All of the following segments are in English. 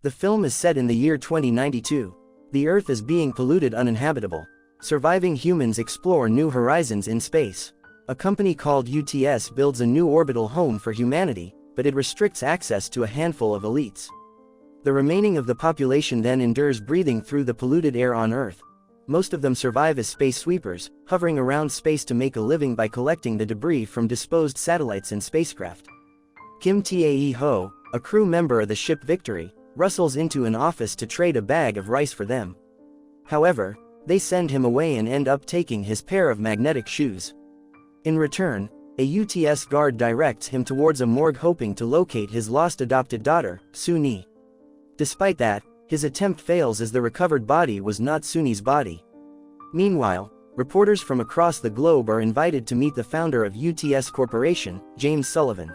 The film is set in the year 2092. The Earth is being polluted, uninhabitable. Surviving humans explore new horizons in space. A company called UTS builds a new orbital home for humanity, but it restricts access to a handful of elites. The remaining of the population then endures breathing through the polluted air on Earth. Most of them survive as space sweepers, hovering around space to make a living by collecting the debris from disposed satellites and spacecraft. Kim Tae-ho, a crew member of the ship Victory, rustles into an office to trade a bag of rice for them. However, they send him away and end up taking his pair of magnetic shoes. In return, a UTS guard directs him towards a morgue hoping to locate his lost adopted daughter, Suni. Despite that, his attempt fails as the recovered body was not Suni's body. Meanwhile, reporters from across the globe are invited to meet the founder of UTS Corporation, James Sullivan.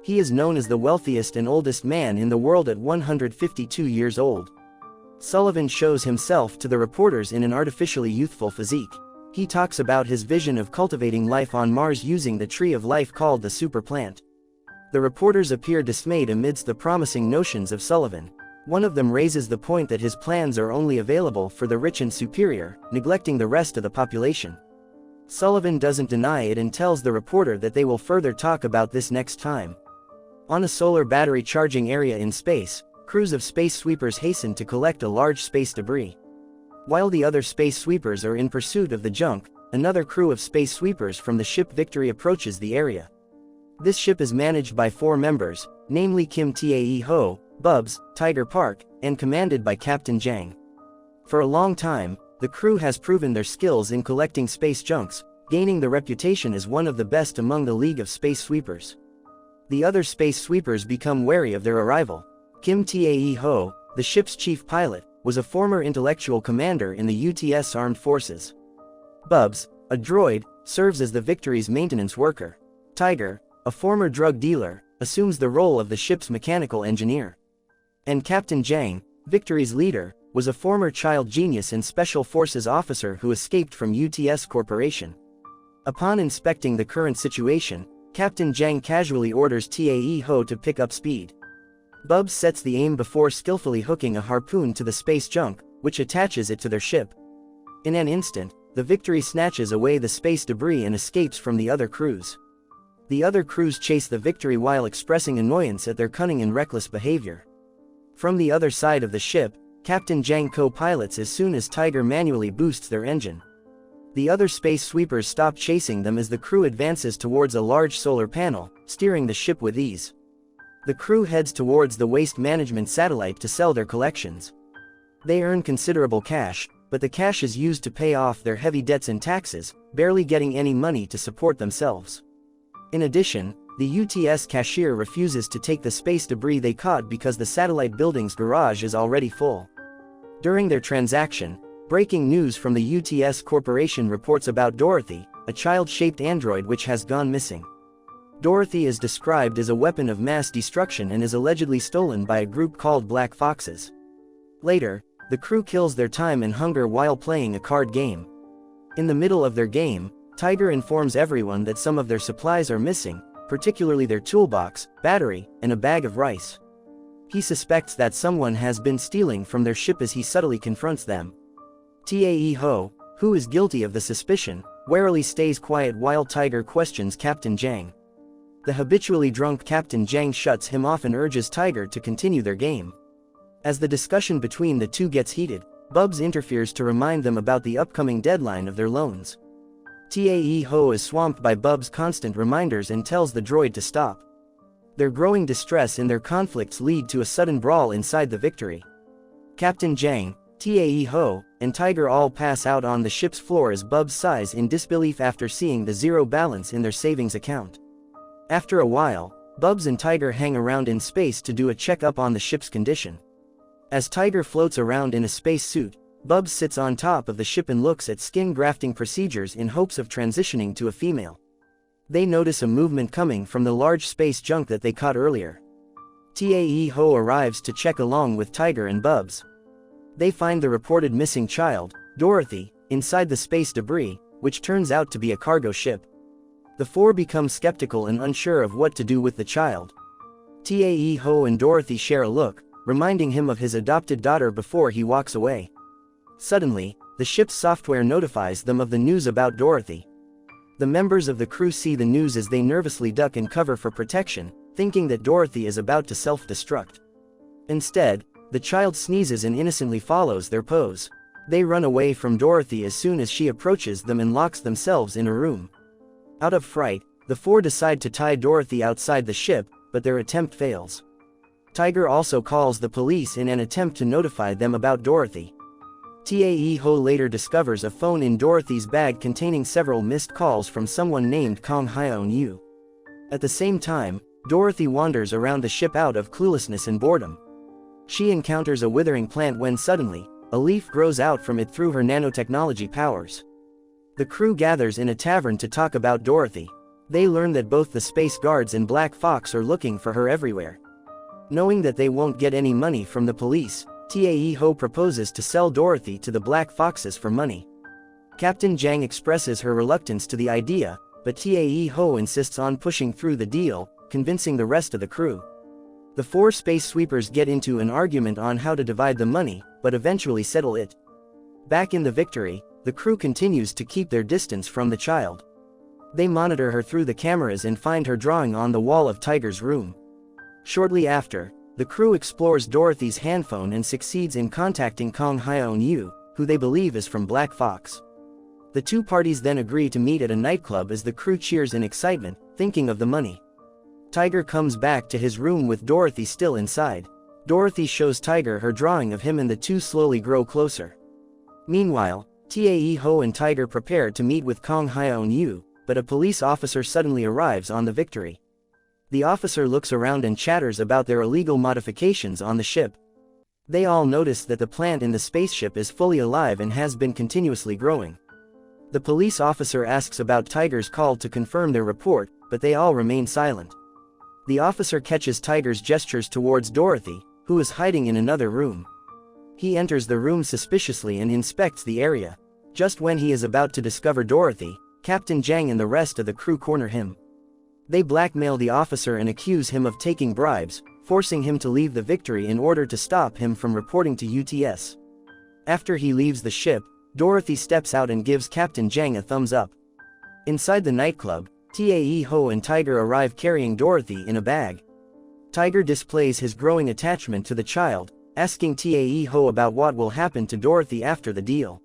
He is known as the wealthiest and oldest man in the world at 152 years old. Sullivan shows himself to the reporters in an artificially youthful physique. He talks about his vision of cultivating life on Mars using the tree of life called the super plant. The reporters appear dismayed amidst the promising notions of Sullivan. One of them raises the point that his plans are only available for the rich and superior, neglecting the rest of the population. Sullivan doesn't deny it and tells the reporter that they will further talk about this next time. On a solar battery charging area in space, crews of space sweepers hasten to collect a large space debris. While the other space sweepers are in pursuit of the junk, another crew of space sweepers from the ship Victory approaches the area. This ship is managed by 4 members, namely Kim Tae-ho, Bubs, Tiger Park, and commanded by Captain Jang. For a long time, the crew has proven their skills in collecting space junks, gaining the reputation as one of the best among the League of Space Sweepers. The other space sweepers become wary of their arrival. Kim Tae-ho, the ship's chief pilot, was a former intellectual commander in the UTS Armed Forces. Bubs, a droid, serves as the Victory's maintenance worker. Tiger, a former drug dealer, assumes the role of the ship's mechanical engineer. And Captain Jang, Victory's leader, was a former child genius and special forces officer who escaped from UTS Corporation. Upon inspecting the current situation, Captain Jang casually orders Tae-ho to pick up speed. Bubs sets the aim before skillfully hooking a harpoon to the space junk, which attaches it to their ship. In an instant, the Victory snatches away the space debris and escapes from the other crews. The other crews chase the Victory while expressing annoyance at their cunning and reckless behavior. From the other side of the ship, Captain Jang co-pilots as soon as Tiger manually boosts their engine. The other space sweepers stop chasing them as the crew advances towards a large solar panel, steering the ship with ease. The crew heads towards the waste management satellite to sell their collections. They earn considerable cash, but the cash is used to pay off their heavy debts and taxes, barely getting any money to support themselves. In addition, the UTS cashier refuses to take the space debris they caught because the satellite building's garage is already full. During their transaction, breaking news from the UTS Corporation reports about Dorothy, a child-shaped android which has gone missing. Dorothy is described as a weapon of mass destruction and is allegedly stolen by a group called Black Foxes. Later, the crew kills their time and hunger while playing a card game. In the middle of their game, Tiger informs everyone that some of their supplies are missing, particularly their toolbox, battery, and a bag of rice. He suspects that someone has been stealing from their ship as he subtly confronts them. Tae-ho, who is guilty of the suspicion, warily stays quiet while Tiger questions Captain Jang. The habitually drunk Captain Jang shuts him off and urges Tiger to continue their game. As the discussion between the two gets heated, Bubs interferes to remind them about the upcoming deadline of their loans. Tae-ho is swamped by Bubs' constant reminders and tells the droid to stop. Their growing distress in their conflicts lead to a sudden brawl inside the Victory. Captain Jang, Tae-ho, and Tiger all pass out on the ship's floor as Bubs sighs in disbelief after seeing the zero balance in their savings account. After a while, Bubs and Tiger hang around in space to do a checkup on the ship's condition. As Tiger floats around in a space suit, Bubs sits on top of the ship and looks at skin grafting procedures in hopes of transitioning to a female. They notice a movement coming from the large space junk that they caught earlier. Tae-ho arrives to check along with Tiger and Bubs. They find the reported missing child, Dorothy, inside the space debris, which turns out to be a cargo ship. The 4 become skeptical and unsure of what to do with the child. Tae-ho and Dorothy share a look, reminding him of his adopted daughter before he walks away. Suddenly, the ship's software notifies them of the news about Dorothy. The members of the crew see the news as they nervously duck and cover for protection, thinking that Dorothy is about to self-destruct. Instead, the child sneezes and innocently follows their pose. They run away from Dorothy as soon as she approaches them and locks themselves in a room. Out of fright, the four decide to tie Dorothy outside the ship, but their attempt fails. Tiger also calls the police in an attempt to notify them about Dorothy. Tae-ho later discovers a phone in Dorothy's bag containing several missed calls from someone named Kong Hyun-yu. At the same time, Dorothy wanders around the ship out of cluelessness and boredom. She encounters a withering plant when suddenly, a leaf grows out from it through her nanotechnology powers. The crew gathers in a tavern to talk about Dorothy. They learn that both the space guards and Black Fox are looking for her everywhere. Knowing that they won't get any money from the police, Tae-ho proposes to sell Dorothy to the Black Foxes for money. Captain Jang expresses her reluctance to the idea, but Tae-ho insists on pushing through the deal, convincing the rest of the crew. The four space sweepers get into an argument on how to divide the money, but eventually settle it. Back in the Victory, the crew continues to keep their distance from the child. They monitor her through the cameras and find her drawing on the wall of Tiger's room. Shortly after, the crew explores Dorothy's handphone and succeeds in contacting Kong Hyun-yu, who they believe is from Black Fox. The two parties then agree to meet at a nightclub as the crew cheers in excitement, thinking of the money. Tiger comes back to his room with Dorothy still inside. Dorothy shows Tiger her drawing of him and the two slowly grow closer. Meanwhile, Tae-ho and Tiger prepare to meet with Kong Hyun-yu, but a police officer suddenly arrives on the Victory. The officer looks around and chatters about their illegal modifications on the ship. They all notice that the plant in the spaceship is fully alive and has been continuously growing. The police officer asks about Tiger's call to confirm their report, but they all remain silent. The officer catches Tiger's gestures towards Dorothy, who is hiding in another room. He enters the room suspiciously and inspects the area. Just when he is about to discover Dorothy, Captain Jang and the rest of the crew corner him. They blackmail the officer and accuse him of taking bribes, forcing him to leave the Victory in order to stop him from reporting to UTS. After he leaves the ship, Dorothy steps out and gives Captain Jang a thumbs up. Inside the nightclub, Tae-ho and Tiger arrive carrying Dorothy in a bag. Tiger displays his growing attachment to the child, asking Tae-ho about what will happen to Dorothy after the deal.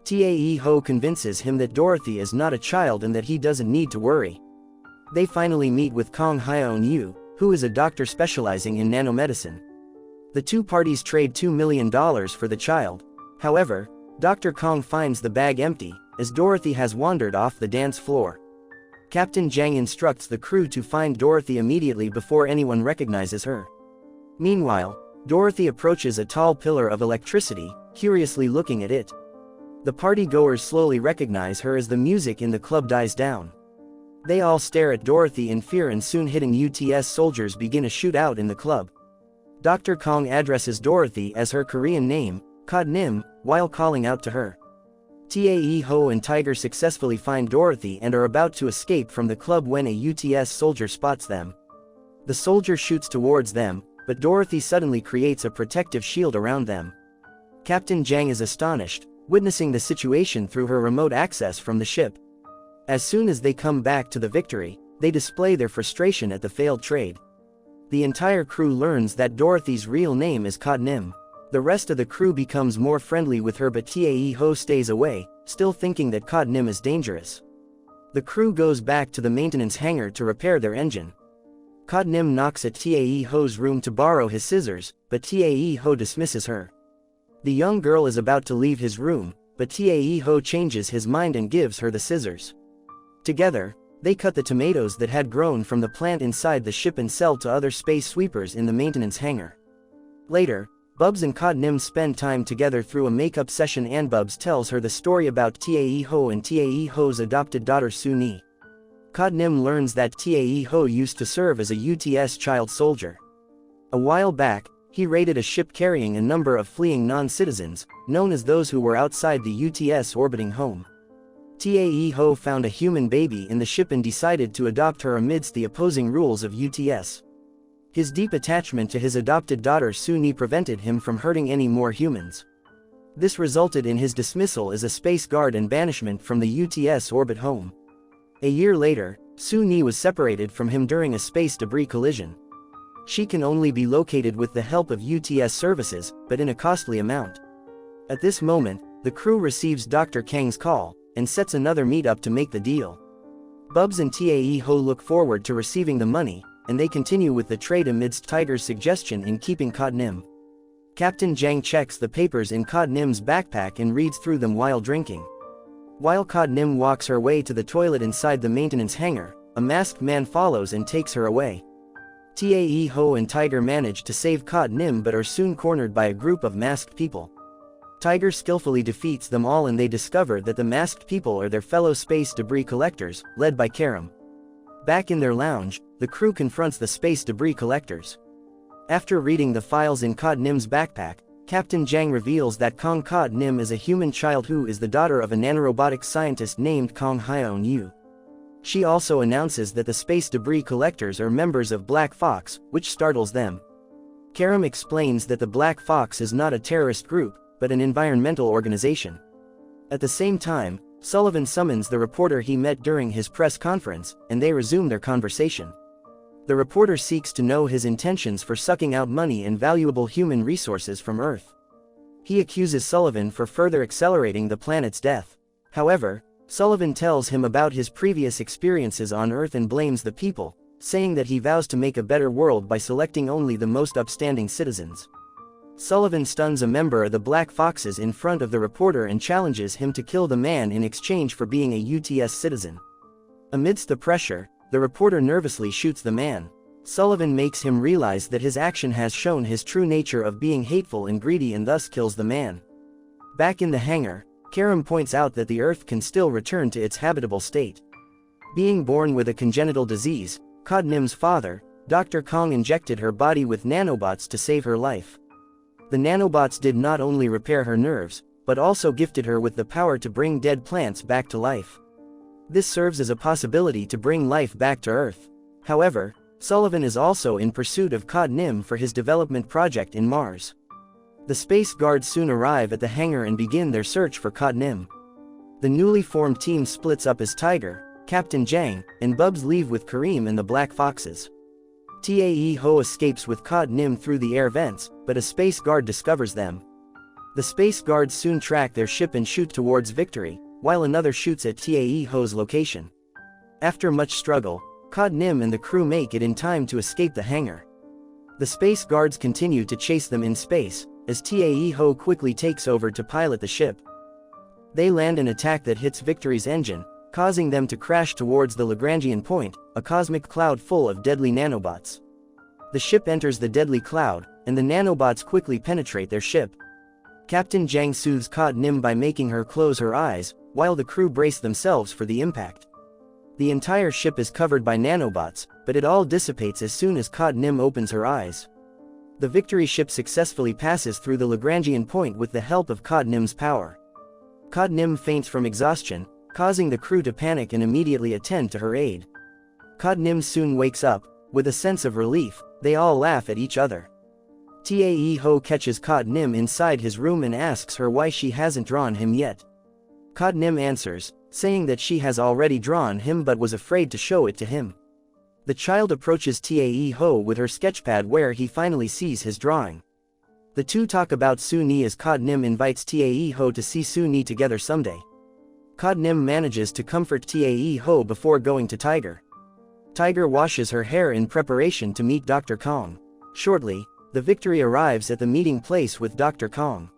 Tae-ho convinces him that Dorothy is not a child and that he doesn't need to worry. They finally meet with Kong Hyun-yu, who is a doctor specializing in nanomedicine. The two parties trade $2 million for the child. However, Dr. Kong finds the bag empty, as Dorothy has wandered off the dance floor. Captain Jang instructs the crew to find Dorothy immediately before anyone recognizes her. Meanwhile, Dorothy approaches a tall pillar of electricity, curiously looking at it. The party-goers slowly recognize her as the music in the club dies down. They all stare at Dorothy in fear and soon hitting UTS soldiers begin a shootout in the club. Dr. Kong addresses Dorothy as her Korean name, Kodnim, while calling out to her. Tae-ho and Tiger successfully find Dorothy and are about to escape from the club when a UTS soldier spots them. The soldier shoots towards them, but Dorothy suddenly creates a protective shield around them. Captain Jang is astonished, witnessing the situation through her remote access from the ship. As soon as they come back to the Victory, they display their frustration at the failed trade. The entire crew learns that Dorothy's real name is Kodnim. The rest of the crew becomes more friendly with her, but Tae-ho stays away, still thinking that Kodnim is dangerous. The crew goes back to the maintenance hangar to repair their engine. Kodnim knocks at Tae-ho's room to borrow his scissors, but Tae-ho dismisses her. The young girl is about to leave his room, but Tae-ho changes his mind and gives her the scissors. Together, they cut the tomatoes that had grown from the plant inside the ship and sell to other space sweepers in the maintenance hangar. Later, Bubs and Kodnim spend time together through a makeup session and Bubs tells her the story about Tae-ho and Tae-ho's adopted daughter Suni. Kodnim learns that Tae-ho used to serve as a UTS child soldier. A while back, he raided a ship carrying a number of fleeing non-citizens, known as those who were outside the UTS orbiting home. Tae-ho found a human baby in the ship and decided to adopt her amidst the opposing rules of UTS. His deep attachment to his adopted daughter Suni prevented him from hurting any more humans. This resulted in his dismissal as a space guard and banishment from the UTS orbit home. A year later, Suni was separated from him during a space debris collision. She can only be located with the help of UTS services, but in a costly amount. At this moment, the crew receives Dr. Kang's call, and sets another meet-up to make the deal. Bubs and Tae-ho look forward to receiving the money, and they continue with the trade amidst Tiger's suggestion in keeping Cod-Nim. Captain Jang checks the papers in Cod-Nim's backpack and reads through them while drinking. While Cod-Nim walks her way to the toilet inside the maintenance hangar, a masked man follows and takes her away. Tae-ho and Tiger manage to save Cod-Nim but are soon cornered by a group of masked people. Tiger skillfully defeats them all and they discover that the masked people are their fellow space debris collectors, led by Karam. Back in their lounge, the crew confronts the space debris collectors. After reading the files in Cod-Nim's backpack, Captain Jang reveals that Kong Cod-Nim is a human child who is the daughter of a nanorobotics scientist named Kong Hyeon-yu. She also announces that the space debris collectors are members of Black Fox, which startles them. Karam explains that the Black Fox is not a terrorist group, but an environmental organization. At the same time, Sullivan summons the reporter he met during his press conference, and they resume their conversation. The reporter seeks to know his intentions for sucking out money and valuable human resources from Earth. He accuses Sullivan for further accelerating the planet's death. However, Sullivan tells him about his previous experiences on Earth and blames the people, saying that he vows to make a better world by selecting only the most upstanding citizens. Sullivan stuns a member of the Black Foxes in front of the reporter and challenges him to kill the man in exchange for being a UTS citizen. Amidst the pressure, the reporter nervously shoots the man. Sullivan makes him realize that his action has shown his true nature of being hateful and greedy and thus kills the man. Back in the hangar, Karam points out that the Earth can still return to its habitable state. Being born with a congenital disease, Cod-Nim's father, Dr. Kong injected her body with nanobots to save her life. The nanobots did not only repair her nerves, but also gifted her with the power to bring dead plants back to life. This serves as a possibility to bring life back to Earth. However, Sullivan is also in pursuit of Cod-Nim for his development project in Mars. The space guards soon arrive at the hangar and begin their search for Cod-Nim. The newly formed team splits up as Tiger, Captain Jang, and Bubs leave with Kareem and the Black Foxes. Tae-ho escapes with Cod-Nim through the air vents, but a space guard discovers them. The space guards soon track their ship and shoot towards victory, while another shoots at Tae-ho's location. After much struggle, Cod-Nim and the crew make it in time to escape the hangar. The space guards continue to chase them in space, as Tae-ho quickly takes over to pilot the ship. They land an attack that hits Victory's engine, causing them to crash towards the Lagrangian point, a cosmic cloud full of deadly nanobots. The ship enters the deadly cloud, and the nanobots quickly penetrate their ship. Captain Jang soothes Cod-Nim by making her close her eyes, while the crew brace themselves for the impact. The entire ship is covered by nanobots, but it all dissipates as soon as Cod-Nim opens her eyes. The Victory ship successfully passes through the Lagrangian point with the help of Cod-Nim's power. Cod-Nim faints from exhaustion, causing the crew to panic and immediately attend to her aid. Cod-Nim soon wakes up. With a sense of relief, they all laugh at each other. Tae-ho catches Cod-Nim inside his room and asks her why she hasn't drawn him yet. Cod-Nim answers, saying that she has already drawn him but was afraid to show it to him. The child approaches Tae-ho with her sketchpad where he finally sees his drawing. The two talk about Suni as Cod-Nim invites Tae-ho to see Suni together someday. Cod-Nim manages to comfort Tae-ho before going to Tiger. Tiger washes her hair in preparation to meet Dr. Kong. Shortly, the Victory arrives at the meeting place with Dr. Kong.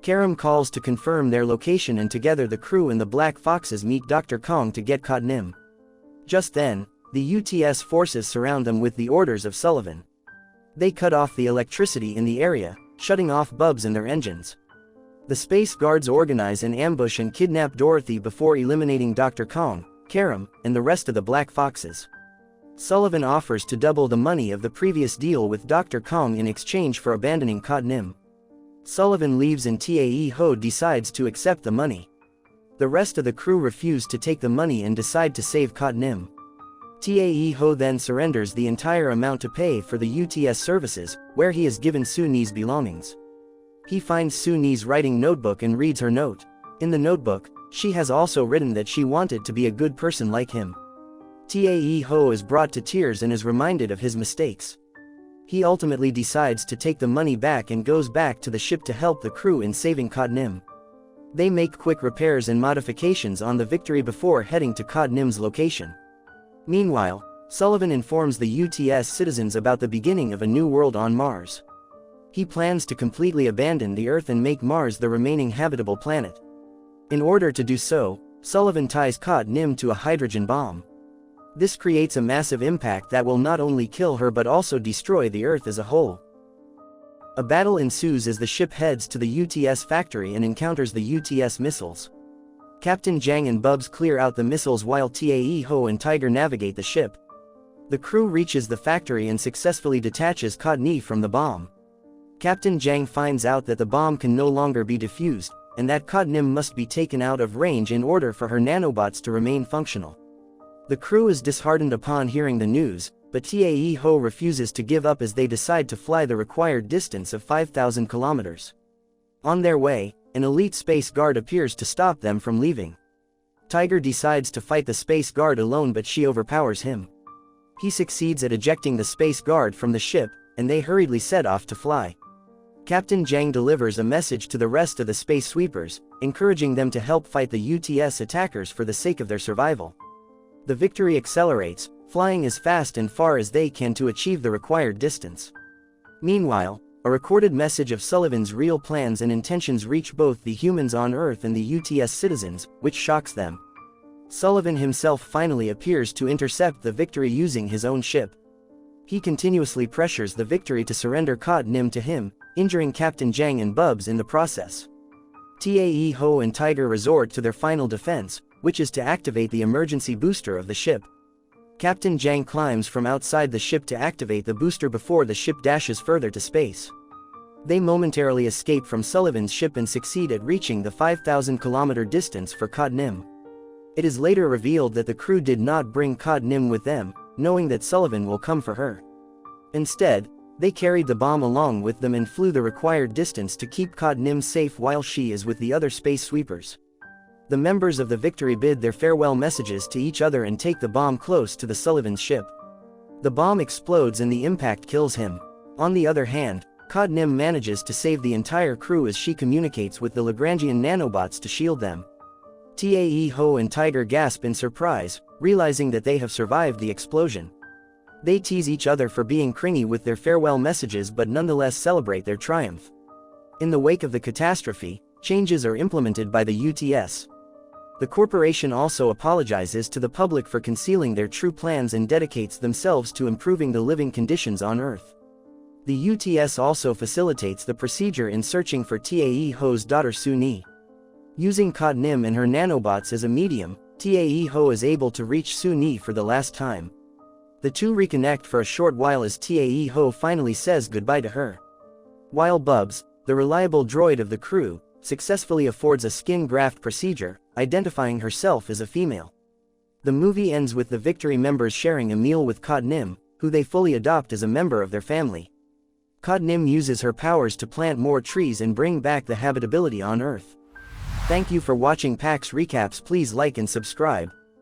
Karam calls to confirm their location and together the crew and the Black Foxes meet Dr. Kong to get Cod-Nim. Just then, the UTS forces surround them with the orders of Sullivan. They cut off the electricity in the area, shutting off Bubs and their engines. The space guards organize an ambush and kidnap Dorothy before eliminating Dr. Kong, Karam, and the rest of the Black Foxes. Sullivan offers to double the money of the previous deal with Dr. Kong in exchange for abandoning Cod-Nim. Sullivan leaves and Tae-ho decides to accept the money. The rest of the crew refuse to take the money and decide to save Cod-Nim. Tae-ho then surrenders the entire amount to pay for the UTS services, where he is given Soo-nee's belongings. He finds Soo-nee's writing notebook and reads her note. In the notebook, she has also written that she wanted to be a good person like him. Tae-ho is brought to tears and is reminded of his mistakes. He ultimately decides to take the money back and goes back to the ship to help the crew in saving Cod-nim. They make quick repairs and modifications on the Victory before heading to Cod-nim's location. Meanwhile, Sullivan informs the UTS citizens about the beginning of a new world on Mars. He plans to completely abandon the Earth and make Mars the remaining habitable planet. In order to do so, Sullivan ties Cod-nim to a hydrogen bomb. This creates a massive impact that will not only kill her but also destroy the Earth as a whole. A battle ensues as the ship heads to the UTS factory and encounters the UTS missiles. Captain Jang and Bubs clear out the missiles while Tae-ho and Tiger navigate the ship. The crew reaches the factory and successfully detaches Cod-nim from the bomb. Captain Jang finds out that the bomb can no longer be defused, and that Cod-nim must be taken out of range in order for her nanobots to remain functional. The crew is disheartened upon hearing the news, but Tae-ho refuses to give up as they decide to fly the required distance of 5,000 kilometers. On their way, an elite space guard appears to stop them from leaving. Tiger decides to fight the space guard alone but she overpowers him. He succeeds at ejecting the space guard from the ship, and they hurriedly set off to fly. Captain Jang delivers a message to the rest of the space sweepers, encouraging them to help fight the UTS attackers for the sake of their survival. The Victory accelerates, flying as fast and far as they can to achieve the required distance. Meanwhile, a recorded message of Sullivan's real plans and intentions reach both the humans on Earth and the UTS citizens, which shocks them. Sullivan himself finally appears to intercept the Victory using his own ship. He continuously pressures the Victory to surrender Cod-nim to him, injuring Captain Jang and Bubs in the process. Tae-ho and Tiger resort to their final defense, which is to activate the emergency booster of the ship. Captain Jang climbs from outside the ship to activate the booster before the ship dashes further to space. They momentarily escape from Sullivan's ship and succeed at reaching the 5,000-kilometer distance for Cod-nim. It is later revealed that the crew did not bring Cod-nim with them, knowing that Sullivan will come for her. Instead, they carried the bomb along with them and flew the required distance to keep Cod-nim safe while she is with the other space sweepers. The members of the Victory bid their farewell messages to each other and take the bomb close to the Sullivan's ship. The bomb explodes and the impact kills him. On the other hand, Cod-nim manages to save the entire crew as she communicates with the Lagrangian nanobots to shield them. Tae-ho and Tiger gasp in surprise, realizing that they have survived the explosion. They tease each other for being cringy with their farewell messages but nonetheless celebrate their triumph. In the wake of the catastrophe, changes are implemented by the UTS. The corporation also apologizes to the public for concealing their true plans and dedicates themselves to improving the living conditions on Earth. The UTS also facilitates the procedure in searching for Tae-ho's daughter Soo-nee. Using Cod-nim and her nanobots as a medium, Tae-ho is able to reach Soo-nee for the last time. The two reconnect for a short while as Tae-ho finally says goodbye to her. While Bubs, the reliable droid of the crew, successfully affords a skin graft procedure, identifying herself as a female. The movie ends with the Victory members sharing a meal with Cod-nim, who they fully adopt as a member of their family. Cod-nim uses her powers to plant more trees and bring back the habitability on Earth. Thank you for watching PAX Recaps. Please like and subscribe.